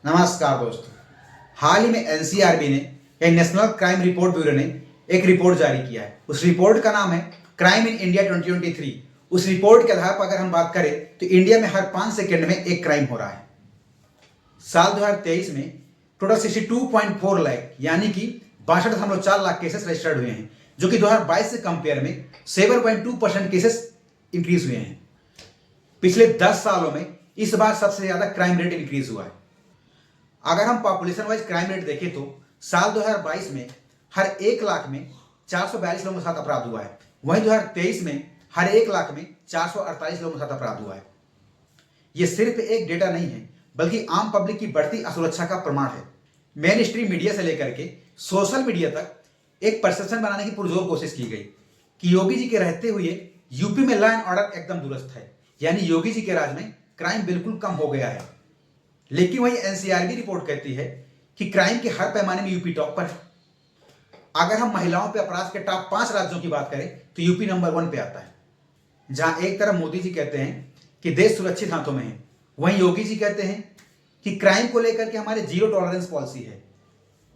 नमस्कार दोस्तों। हाल ही में एनसीआरबी ने या नेशनल क्राइम रिपोर्ट ब्यूरो ने एक रिपोर्ट जारी किया है। उस रिपोर्ट का नाम है क्राइम इन इंडिया 2023। उस रिपोर्ट के आधार पर अगर हम बात करें तो इंडिया में हर 5 सेकंड में एक क्राइम हो रहा है। साल 2023 में टोटल 62.4 लाख यानी कि 62.4 लाख केसेस रजिस्टर्ड हुए हैं, जो कि 2022 से कंपेयर में 7.2% केसेस इंक्रीज हुए हैं। पिछले 10 सालों में इस बार सबसे ज्यादा क्राइम रेट इंक्रीज हुआ है। अगर हम पॉपुलेशन वाइज क्राइम रेट देखें तो साल 2022 में हर 1 लाख में 442 लोगों के साथ अपराध हुआ है, वहीं 2023 में हर 1 लाख में 448 लोगों के साथ अपराध हुआ है। यह सिर्फ एक डेटा नहीं है, बल्कि आम पब्लिक की बढ़ती असुरक्षा का प्रमाण है। मेन स्ट्रीम मीडिया से लेकर के सोशल मीडिया तक एक परसेप्शन बनाने की पुरजोर कोशिश की गई कि योगी जी के रहते हुए यूपी में लॉ एंड ऑर्डर एकदम दुरुस्त है, यानी योगी जी के राज में क्राइम बिल्कुल कम हो गया है। लेकिन वही एनसीआरबी रिपोर्ट कहती है कि क्राइम के हर पैमाने में यूपी टॉप पर है। अगर हम महिलाओं पे अपराध के टॉप 5 राज्यों की बात करें तो यूपी नंबर 1 पे आता है। जहां एक तरफ मोदी जी कहते हैं कि देश सुरक्षित हाथों में है, वहीं योगी जी कहते हैं कि क्राइम को लेकर के हमारे जीरो टॉलरेंस पॉलिसी है।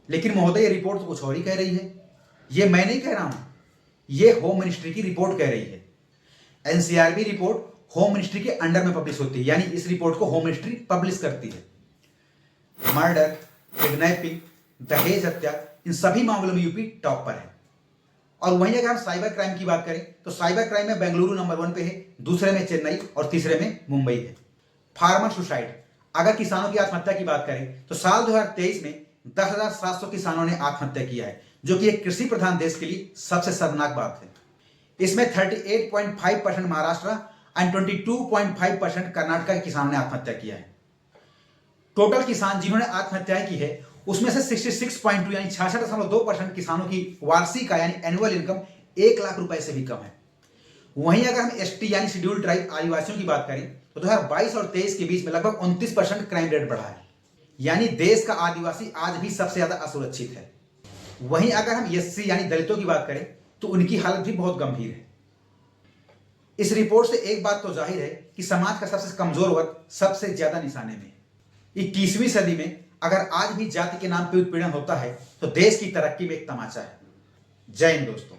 लेकिन महोदय, ये रिपोर्ट तो कुछ और ही कह रही है। ये मैं नहीं कह रहा हूं, ये होम मिनिस्ट्री की रिपोर्ट कह रही है। एनसीआरबी रिपोर्ट होम मिनिस्ट्री के अंडर में पब्लिश होती है, यानी इस रिपोर्ट को होम मिनिस्ट्री पब्लिश करती है। मर्डर, किडनैपिंग, दहेज हत्या, इन सभी मामलों में यूपी टॉप पर है। और वहीं अगर हम साइबर क्राइम की बात करें तो साइबर क्राइम में बेंगलुरु नंबर 1 पे है, दूसरे में चेन्नई और तीसरे में मुंबई है। फार्मर सुसाइड, अगर किसानों की आत्महत्या की बात करें तो साल 2023 में 10,700 किसानों ने आत्महत्या किया है, जो कि एक कृषि प्रधान देश के लिए सबसे शर्मनाक बात है। इसमें 38.5% महाराष्ट्र एंड 22.5% कर्नाटक के किसानों ने आत्महत्या किया है। टोटल किसान जिन्होंने आत्महत्याएं की है उसमें से 66.2 यानी 66.2% किसानों की वार्षिक आय यानी एनुअल इनकम 1 लाख रुपए से भी कम है। वहीं अगर हम एसटी यानी शेड्यूल्ड ट्राइब आदिवासियों की बात करें तो 2022 और 23 के बीच में लगभग 29% क्राइम रेट बढ़ा है, यानी देश का आदिवासी आज भी सबसे ज्यादा असुरक्षित है। वहीं अगर हम एससी यानी दलितों की बात करें तो उनकी हालत भी बहुत गंभीर है। इस रिपोर्ट से एक बात तो जाहिर है कि समाज का सबसे कमजोर वर्ग सबसे ज्यादा निशाने में है। 21वीं सदी में अगर आज भी जाति के नाम पर उत्पीड़न होता है तो देश की तरक्की में एक तमाचा है। जय हिंद दोस्तों।